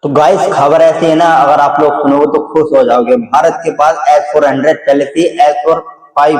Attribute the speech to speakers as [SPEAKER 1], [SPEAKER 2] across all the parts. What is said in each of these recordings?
[SPEAKER 1] तो गाइस खबर ऐसी है ना, अगर आप लोग सुनोगे तो खुश हो जाओगे। भारत के पास S-400 पहले थी, S-405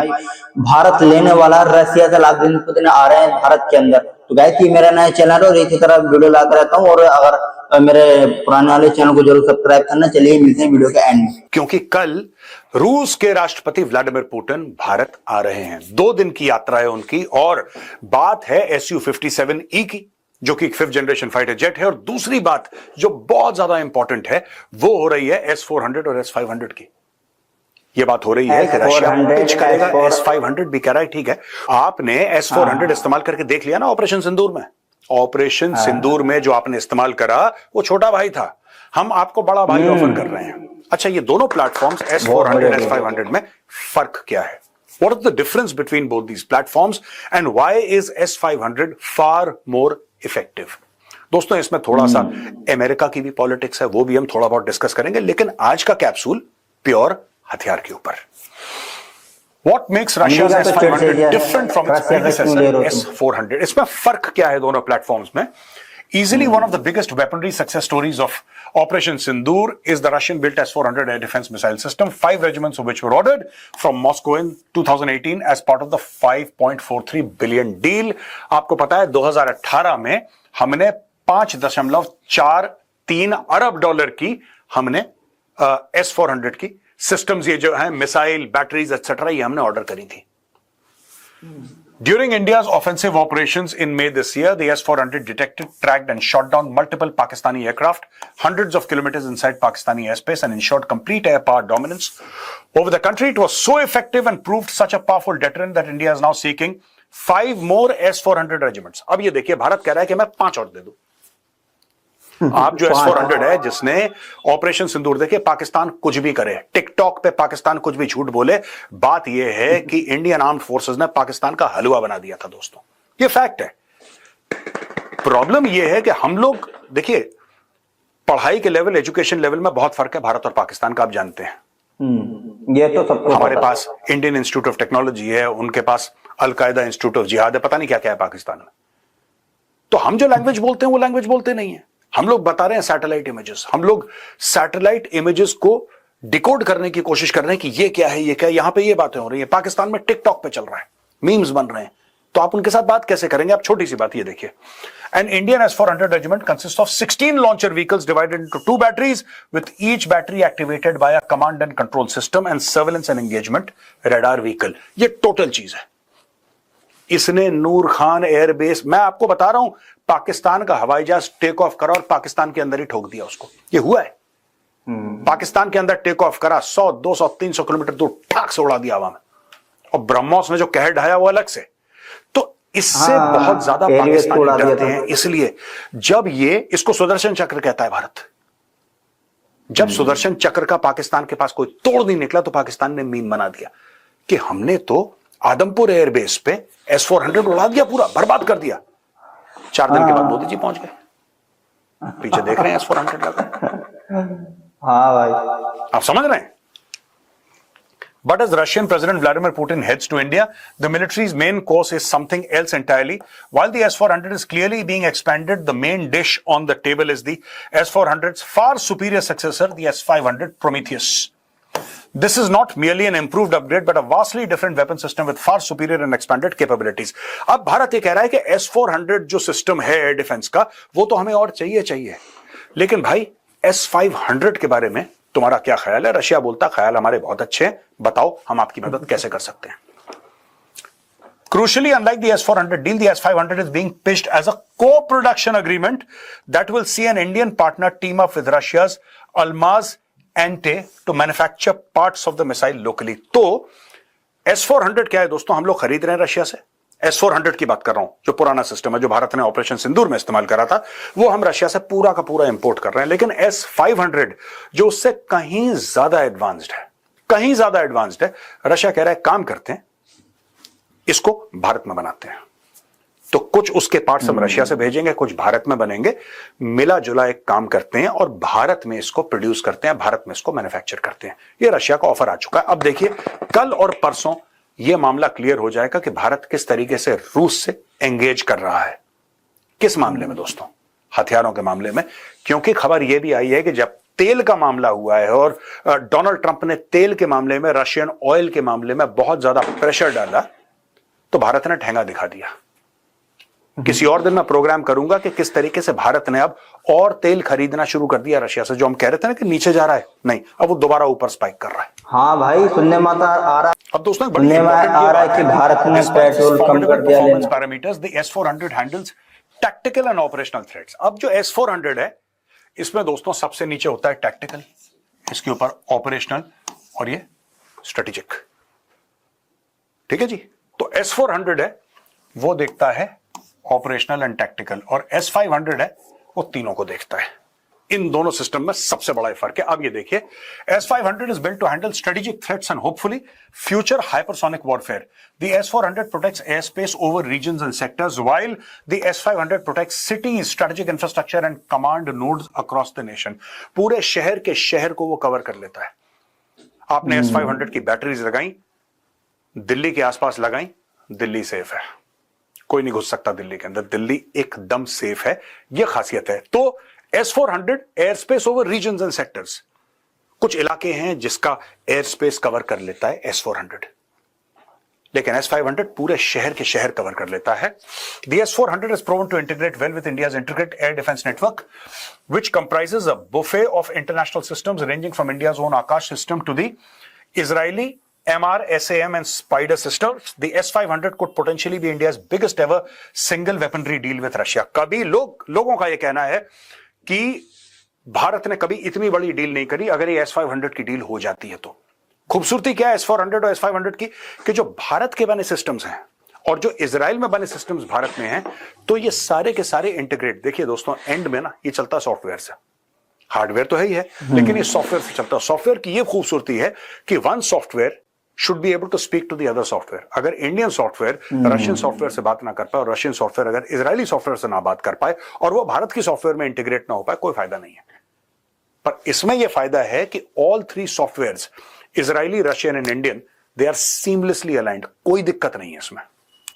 [SPEAKER 1] भारत लेने वाला। रशिया से लाख दिन प्रतिदिन आ रहे हैं भारत के अंदर। तो गाइस ये मेरा नया चैनल है और इसी तरह वीडियो लाता रहता हूँ। और अगर मेरे पुराने वाले चैनल को जरूर सब्सक्राइब करना। चलिए मिलते हैं वीडियो के एंड में।
[SPEAKER 2] क्योंकि कल रूस के राष्ट्रपति व्लादिमीर पुतिन भारत आ रहे हैं। 2 दिन की यात्रा है उनकी और बात है Su-57E की, जो कि एक 5th जनरेशन फाइटर जेट है। और दूसरी बात जो बहुत ज्यादा इंपॉर्टेंट है वो हो रही है S-400 और S-500 की। ये बात हो रही है कि रशिया पिच करेगा S-500 भी कह रहा है। ठीक है, आपने S-400 इस्तेमाल करके देख लिया ना ऑपरेशन सिंदूर में। ऑपरेशन सिंदूर में जो आपने इस्तेमाल करा वो छोटा भाई था, हम आपको बड़ा भाई ऑफर कर रहे हैं। अच्छा, ये दोनों प्लेटफॉर्म्स S-400 S-500 में फर्क क्या है? What is the difference between both these platforms and why is S-500 far more effective? दोस्तों, इसमें थोड़ा सा अमेरिका की भी पॉलिटिक्स है, वो भी हम थोड़ा बहुत डिस्कस करेंगे। लेकिन आज का कैप्सूल प्योर हथियार के ऊपर। What makes Russia's S-500 different from its predecessor S-400? इसमें फर्क क्या है दोनों प्लेटफॉर्म्स में? Easily one of the biggest weaponry success stories of Operation Sindoor is the Russian-built S-400 air defense missile system, 5 regiments of which were ordered from Moscow in 2018 as part of the 5.43 billion deal. आपको पता है 2018 में हमने 5.43 अरब dollar की हमने S-400 की systems, ये जो है मिसाइल, बैटरीज एक्सेट्रा, ये हमने ऑर्डर करी थी। During India's offensive operations in May this year, the S-400 detected, tracked and shot down multiple Pakistani aircraft hundreds of kilometers inside Pakistani airspace and ensured complete air power dominance over the country. It was so effective and proved such a powerful deterrent that India is now seeking 5 more S-400 regiments. अब ये देखिए, भारत कह रहा है कि मैं 5 और दे दूं। आप जो S-400 है, जिसने ऑपरेशन सिंदूर देखे, पाकिस्तान कुछ भी करे, टिकटॉक पे पाकिस्तान कुछ भी झूठ बोले, बात यह है कि इंडियन आर्म्ड फोर्सेस ने पाकिस्तान का हलवा बना दिया था। दोस्तों, ये फैक्ट है। प्रॉब्लम यह है कि हम लोग, देखिए, पढ़ाई के लेवल, एजुकेशन लेवल में बहुत फर्क है भारत और पाकिस्तान का, आप जानते हैं।
[SPEAKER 1] ये तो सबको
[SPEAKER 2] हमारे पास इंडियन इंस्टीट्यूट ऑफ टेक्नोलॉजी है, उनके पास अलकायदा इंस्टीट्यूट ऑफ जिहाद है, पता नहीं क्या क्या है पाकिस्तान में। तो हम जो लैंग्वेज बोलते हैं वो लैंग्वेज बोलते नहीं है। हम लोग बता रहे हैं सैटेलाइट इमेजेस, हम लोग सैटेलाइट इमेजेस को डिकोड करने की कोशिश कर रहे हैं कि ये क्या है, ये क्या है। यहां पे ये बातें हो रही है, पाकिस्तान में टिकटॉक पे चल रहा है, मीम्स बन रहे हैं, तो आप उनके साथ बात कैसे करेंगे? आप छोटी सी बात ये देखिए, an Indian S-400 regiment consist of 16 launcher vehicles divided into 2 batteries with each battery activated by a command and control system and surveillance and engagement radar vehicle. ये टोटल चीज है। इसने नूर खान एयरबेस, मैं आपको बता रहा हूं, पाकिस्तान का हवाई जहाज टेक ऑफ करा और पाकिस्तान के अंदर ही ठोक दिया उसको। ये हुआ है। पाकिस्तान के अंदर टेक ऑफ करा, 100, 200, 300 किलोमीटर दूर ठाक से उड़ा दिया हवा में। और ब्रह्मोस में जो कहर ढाया वो अलग से। तो इससे बहुत ज्यादा पाकिस्तानी डरते हैं। इसलिए जब ये, इसको सुदर्शन चक्र कहता है भारत। जब सुदर्शन चक्र का पाकिस्तान के पास कोई तोड़ नहीं निकला तो पाकिस्तान ने मीम बना दिया कि हमने तो आदमपुर एयरबेस पे S-400 उड़ा दिया, पूरा बर्बाद कर दिया। 4 दिन के बाद मोदी जी पहुंच गए, पीछे देख रहे हैं S-400 लगा।
[SPEAKER 1] हाँ भाई,
[SPEAKER 2] आप समझ रहे हैं? But as Russian President Vladimir Putin heads to India, the military's main course is something else entirely. While the S-400 is clearly being expanded, the main dish on the table is the S-400's far superior successor, the S-500 Prometheus. This is not merely an improved upgrade, but a vastly different weapon system with far superior and expanded capabilities. अब भारत ये कह रहा है कि S-400 जो system है air defence का, वो तो हमें और चाहिए। लेकिन भाई, S-500 के बारे में तुम्हारा क्या ख्याल है? रशिया बोलता ख्याल हमारे बहुत अच्छे हैं, बताओ हम आपकी मदद कैसे कर सकते हैं। Crucially, unlike the S-400 deal, the S-500 is being pitched as a co-production agreement that will see an Indian partner team up with Russia's Almaz Ante to manufacture parts of the missile locally. तो S-400 क्या है दोस्तों? हम लोग खरीद रहे हैं Russia से। S-400 की बात कर रहा हूं, जो पुराना सिस्टम है, जो भारत ने ऑपरेशन सिंदूर में इस्तेमाल करा था, वो हम रशिया से पूरा का पूरा इंपोर्ट कर रहे हैं। लेकिन S-500 जो उससे कहीं ज्यादा एडवांस्ड है, रशिया कह रहा है काम करते हैं, इसको भारत में बनाते हैं। तो कुछ उसके पार्ट्स हम रशिया से भेजेंगे, कुछ भारत में बनेंगे, मिला जुला एक काम करते हैं और भारत में इसको प्रोड्यूस करते हैं, भारत में इसको मैन्युफैक्चर करते हैं। ये रशिया का ऑफर आ चुका है। अब देखिए, कल और परसों यह मामला क्लियर हो जाएगा कि भारत किस तरीके से रूस से एंगेज कर रहा है। किस मामले में दोस्तों? हथियारों के मामले में, क्योंकि खबर यह भी आई है कि जब तेल का मामला हुआ है और डोनाल्ड ट्रंप ने तेल के मामले में, रशियन ऑयल के मामले में बहुत ज्यादा प्रेशर डाला, तो भारत ने ठेंगा दिखा दिया। किसी और दिन मैं प्रोग्राम करूंगा कि किस तरीके से भारत ने अब और तेल खरीदना शुरू कर दिया रशिया से। जो हम कह रहे थे ना कि नीचे जा रहा है, नहीं, अब वो दोबारा ऊपर स्पाइक कर रहा है।
[SPEAKER 1] हाँ भाई, सुनने में आ रहा
[SPEAKER 2] अब दोस्तों बड़ी
[SPEAKER 1] सुनने में आ रहा है कि भारत ने पेट्रोल कम कर दिया लेना।
[SPEAKER 2] Parameters, the S-400 handles tactical and operational threats. अब जो S-400 है, इसमें दोस्तों सबसे नीचे होता है टैक्टिकल, इसके ऊपर ऑपरेशनल और ये स्ट्रेटेजिक। ठीक है जी। तो S-400 है वो देखता है ऑपरेशनल एंड टैक्टिकल, और S-500 है वो तीनों को देखता है। इन दोनों सिस्टम में सबसे बड़ा फर्क है। अब ये देखिए, S-500 is built to handle strategic threats and hopefully future hypersonic warfare. The S-400 protects airspace over regions and sectors, while the S-500 protects cities, strategic infrastructure and command nodes across the nation. पूरे शहर के शहर को वो cover कर लेता है। आपने S-500 की बैटरीज लगाई, दिल्ली के आसपास लगाई, दिल्ली सेफ है, कोई नहीं घुस सकता दिल्ली के अंदर, दिल्ली एकदम सेफ है, यह खासियत है। तो S-400 air space over regions and sectors, कुछ इलाके हैं जिसका एयर स्पेस कवर कर लेता है S-400, लेकिन S-500 पूरे शहर के शहर कवर कर लेता है। The S-400 is proven to integrate well with India's integrated air defense network, which comprises a buffet of international systems ranging from India's own Akash system to the Israeli MR, SAM and Spider systems. The S-500 could potentially be India's biggest ever single weaponry deal with Russia. कभी लोगों का यह कहना है कि भारत ने कभी इतनी बड़ी डील नहीं करी, अगर ये S-500 की डील हो जाती है तो। खूबसूरती क्या है S-400 और S-500 की, कि जो भारत के बने सिस्टम्स हैं और जो इजराइल में बने सिस्टम्स भारत में हैं, तो ये सारे के सारे इंटीग्रेट। देखिए दोस्तों, एंड में ना ये चलता सॉफ्टवेयर से, हार्डवेयर तो है ही है, लेकिन ये सॉफ्टवेयर से चलता है। सॉफ्टवेयर की ये खूबसूरती है कि one software should be able to speak to the other software. अगर इंडियन सॉफ्टवेयर रशियन सॉफ्टवेयर से बात ना कर पाए और रशियन सॉफ्टवेयर अगर इजरायली सॉफ्टवेयर से ना बात कर पाए और वो भारत की सॉफ्टवेयर में इंटीग्रेट ना हो पाए, कोई फायदा नहीं है। पर इसमें यह फायदा है कि all three softwares, Israeli, Russian and Indian, they are seamlessly aligned, कोई दिक्कत नहीं है इसमें।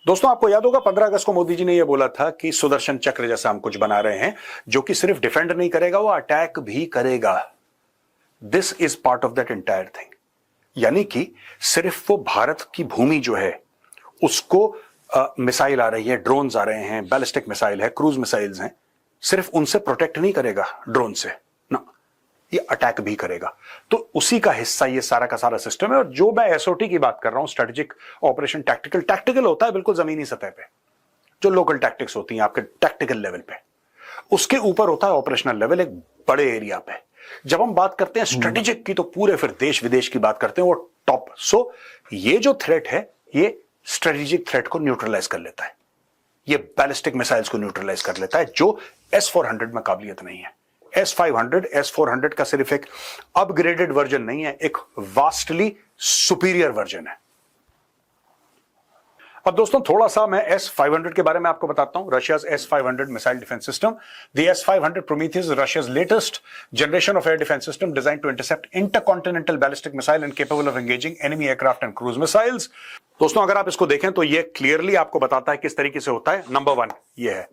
[SPEAKER 2] दोस्तों, आपको याद होगा 15 अगस्त को मोदी जी ने यह बोला था कि सुदर्शन चक्र जैसा हम कुछ बना रहे हैं जो कि सिर्फ डिफेंड नहीं करेगा, वो अटैक भी करेगा। This is part of that entire thing. यानी कि सिर्फ वो भारत की भूमि जो है उसको मिसाइल आ रही है, ड्रोन्स आ रहे हैं, बैलिस्टिक मिसाइल है, क्रूज मिसाइल्स हैं, सिर्फ उनसे प्रोटेक्ट नहीं करेगा ड्रोन से ना, ये अटैक भी करेगा। तो उसी का हिस्सा ये सारा का सारा सिस्टम है। और जो मैं एसओटी की बात कर रहा हूं, स्ट्रेटेजिक ऑपरेशन टैक्टिकल होता है बिल्कुल जमीनी सतह पे, जो लोकल टैक्टिक्स होती हैं आपके टैक्टिकल लेवल पे, उसके ऊपर होता है ऑपरेशनल लेवल एक बड़े एरिया पे। जब हम बात करते हैं स्ट्रेटेजिक की, तो पूरे फिर देश विदेश की बात करते हैं, वो टॉप। सो ये जो थ्रेट है, ये स्ट्रेटेजिक थ्रेट को न्यूट्रलाइज कर लेता है, ये बैलिस्टिक मिसाइल्स को न्यूट्रलाइज कर लेता है, जो S-400 में काबिलियत नहीं है। S-400 का सिर्फ एक अपग्रेडेड वर्जन नहीं है, एक वास्टली सुपीरियर वर्जन है। अब दोस्तों, थोड़ा सा मैं S-500 के बारे में आपको बताता हूं। रशिया's S-500 missile defence system. The S-500 Prometheus is Russia's latest generation of air defense system designed to intercept intercontinental ballistic missile and capable of engaging enemy aircraft and cruise missiles. दोस्तों, अगर आप इसको देखें तो ये क्लियरली आपको बताता है किस तरीके से होता है। नंबर 1 ये है,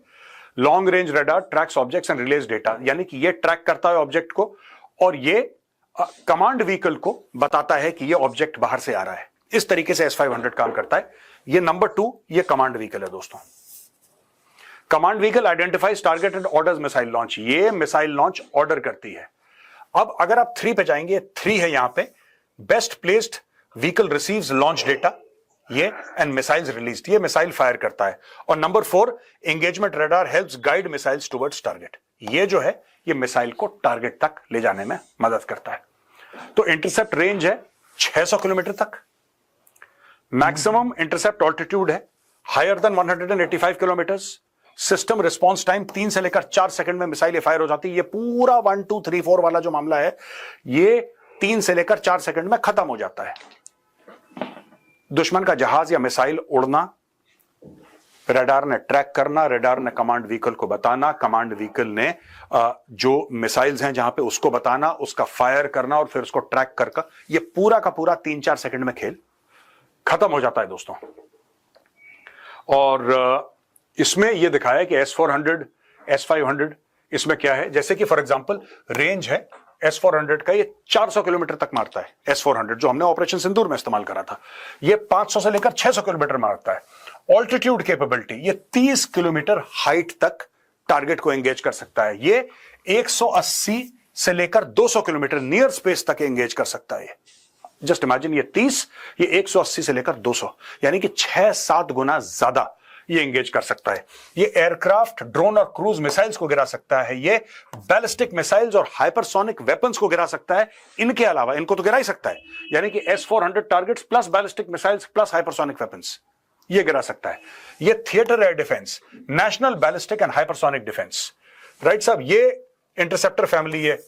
[SPEAKER 2] long range radar tracks objects and release data, यानी कि ये ट्रैक करता है ऑब्जेक्ट को और ये कमांड व्हीकल को बताता है कि ये ऑब्जेक्ट बाहर से आ रहा है। इस तरीके से S-500 काम करता है। ये नंबर 2, ये कमांड व्हीकल है दोस्तों। Command vehicle identifies target and orders missile launch, ये मिसाइल लॉन्च ऑर्डर करती है। अब अगर आप 3 पे जाएंगे, 3 है यहां पे, best placed vehicle receives launch data, ये एंड मिसाइल्स रिलीज्ड, ये मिसाइल फायर करता है। और number 4, engagement radar helps guide missiles towards target, ये जो है ये मिसाइल को टारगेट तक ले जाने में मदद करता है। तो इंटरसेप्ट रेंज है 600 किलोमीटर तक, मैक्सिमम इंटरसेप्ट ऑल्टीट्यूड है higher than 185 kilometre, system response time 3 से लेकर 4 सेकंड में मिसाइल फायर हो जाती है। ये पूरा 1 2 3 4 वाला जो मामला है, ये 3 से लेकर 4 सेकंड में खत्म हो जाता है। दुश्मन का जहाज या मिसाइल उड़ना, रडार ने ट्रैक करना, रडार ने कमांड व्हीकल को बताना, कमांड व्हीकल ने जो मिसाइल्स हैं जहां पे उसको बताना, उसका फायर करना और फिर उसको ट्रैक करके, ये पूरा का पूरा 3-4 सेकंड में खेल खत्म हो जाता है दोस्तों। और इसमें यह दिखाया कि S-400, S-500 इसमें क्या है, जैसे कि फॉर एग्जांपल रेंज है S-400 का, ये 400 किलोमीटर तक मारता है। S-400 जो हमने ऑपरेशन सिंदूर में इस्तेमाल करा था, ये 500 से लेकर 600 किलोमीटर मारता है। ऑल्टीट्यूड कैपेबिलिटी, ये 30 किलोमीटर हाइट तक टारगेट को एंगेज कर सकता है। ये 180 से लेकर 200 किलोमीटर नियर स्पेस तक एंगेज कर सकता है। जस्ट इमेजिन, ये 30, ये 180 से लेकर 200, यानी कि 6-7 गुना ज्यादा ये एंगेज कर सकता है। ये एयरक्राफ्ट, ड्रोन और क्रूज मिसाइल्स को गिरा सकता है। ये बैलिस्टिक मिसाइल्स और हाइपरसोनिक वेपन्स को गिरा सकता है। इनके अलावा इनको तो गिरा ही सकता है, यानी कि S-400 targets plus ballistic missiles plus hypersonic weapons ये गिरा सकता है। ये theatre air defence, national ballistic and hypersonic defence, right साहब। ये इंटरसेप्टर फैमिली है,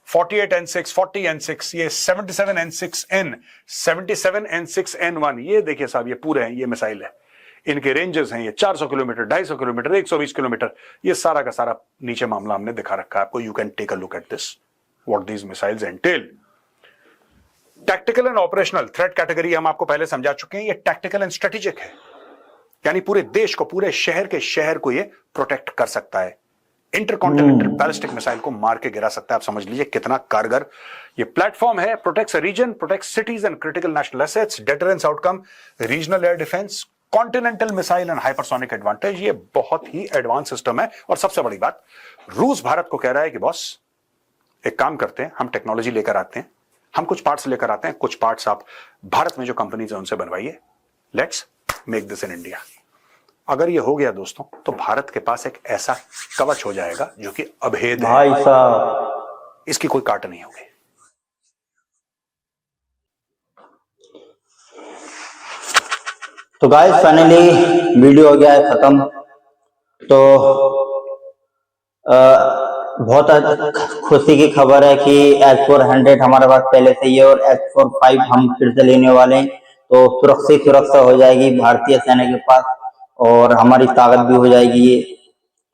[SPEAKER 2] 48N6, 40N6, ये 77N6N, 77N6N1, ये देखिए साहब, ये पूरे हैं, ये मिसाइल है। इनके रेंजेस हैं ये 400 किलोमीटर, 250 किलोमीटर, 120 किलोमीटर, ये सारा का सारा नीचे मामला हमने दिखा रखा है आपको। You can take a look at this, what these missiles entail. Tactical and operational threat category हम आपको पहले समझा चुके हैं। ये टैक्टिकल एंड स्ट्रेटेजिक है, यानी पूरे देश को, पूरे शहर के शहर को ये प्रोटेक्ट कर सकता है। इंटरकॉन्टिनेंटल बैलिस्टिक मिसाइल को मार के गिरा सकता है। आप समझ लीजिए कितना कारगर ये प्लेटफॉर्म है। Protects a region, protects cities and critical national assets, deterrence outcome, regional air defence, continental missile and hypersonic advantage. ये बहुत ही एडवांस सिस्टम है। और सबसे बड़ी बात, रूस भारत को कह रहा है कि बॉस एक काम करते हैं, हम टेक्नोलॉजी लेकर आते हैं, हम कुछ पार्ट्स लेकर आते हैं, कुछ पार्ट्स आप भारत में जो कंपनीज है उनसे बनवाइए, let's make this in India. अगर ये हो गया दोस्तों, तो भारत के पास एक ऐसा कवच हो जाएगा जो कि अभेद है
[SPEAKER 1] भाई साहब,
[SPEAKER 2] इसकी कोई काट नहीं होगी।
[SPEAKER 1] तो गाइस फाइनली वीडियो हो गया है खत्म। तो बहुत खुशी की खबर है कि S-400 हमारे पास पहले से ही है और S-45 हम फिर से लेने वाले हैं। तो सुरक्षा हो जाएगी भारतीय सेना के पास और हमारी ताकत भी हो जाएगी ये।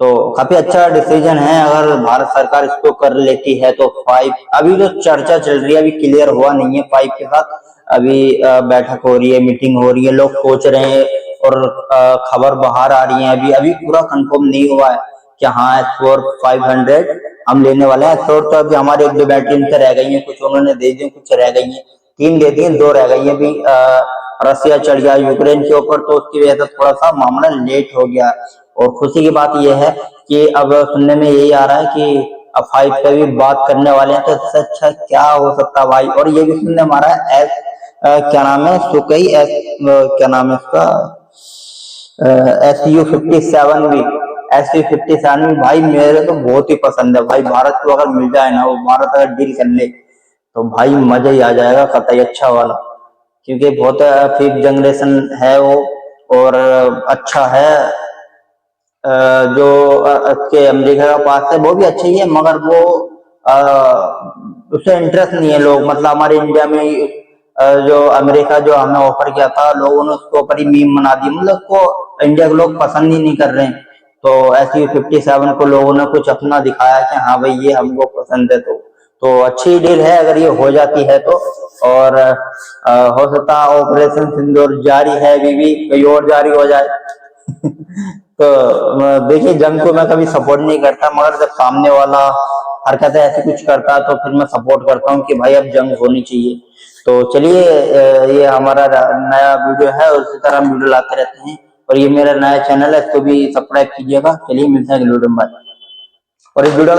[SPEAKER 1] तो काफी अच्छा डिसीजन है अगर भारत सरकार इसको कर लेती है। तो 5 अभी जो चर्चा चल रही है अभी क्लियर हुआ नहीं है 5 के साथ। अभी बैठक हो रही है, मीटिंग हो रही है, लोग सोच रहे हैं और खबर बाहर आ रही है। अभी पूरा कंफर्म नहीं हुआ है कि हाँ S-400 हम लेने वाले हैं। S-4 तो अभी हमारे 1-2 बैटरी से रह गई है, कुछ उन्होंने दे दी, कुछ रह गई है, 3 दे दी, 2 रह गई है। अभी रसिया चढ़ गया यूक्रेन के ऊपर, तो उसकी वजह से थोड़ा सा मामला लेट हो गया। और खुशी की बात यह है कि अब सुनने में यही आ रहा है कि अब 5 पे भी बात करने वाले हैं। तो इससे अच्छा क्या हो सकता है भाई। और ये भी सुनने में आ रहा है क्या नाम है सुकई क्या नाम है इसका Su-57 भी, Su-57 भी भाई मेरे तो बहुत ही पसंद है भाई। भारत को अगर मिल जाए ना, वो भारत अगर डील कर ले तो भाई मजा ही आ जाएगा कतई अच्छा वाला। क्योंकि बहुत 5th जनरेशन है वो और अच्छा है। जो उसके अमेरिका का पास है वो भी अच्छा ही है, मगर वो उससे इंटरेस्ट नहीं है लोग। मतलब हमारे इंडिया में जो अमेरिका जो हमें ऑफर किया था, लोगों ने उसके ऊपर ही मीम बना दी। मतलब उसको इंडिया के लोग पसंद ही नहीं कर रहे हैं। तो Su-57 को लोगों ने कुछ अपना दिखाया कि हाँ भाई ये हमको पसंद है। तो अच्छी डील है अगर ये हो जाती है तो। और हो सकता है ऑपरेशन सिंदूर जारी है, अभी भी कहीं और जारी हो जाए। तो देखिए, जंग को मैं कभी सपोर्ट नहीं करता, मगर जब सामने वाला हरकतें ऐसी कुछ करता तो फिर मैं सपोर्ट करता हूँ कि भाई अब जंग होनी चाहिए। तो चलिए, ये हमारा नया वीडियो है और इसी तरह हम वीडियो लाते रहते हैं। और ये मेरा नया चैनल है, इसको भी सब्सक्राइब कीजिएगा। चलिए मिलते हैं अगले वीडियो में। और इस वीडियो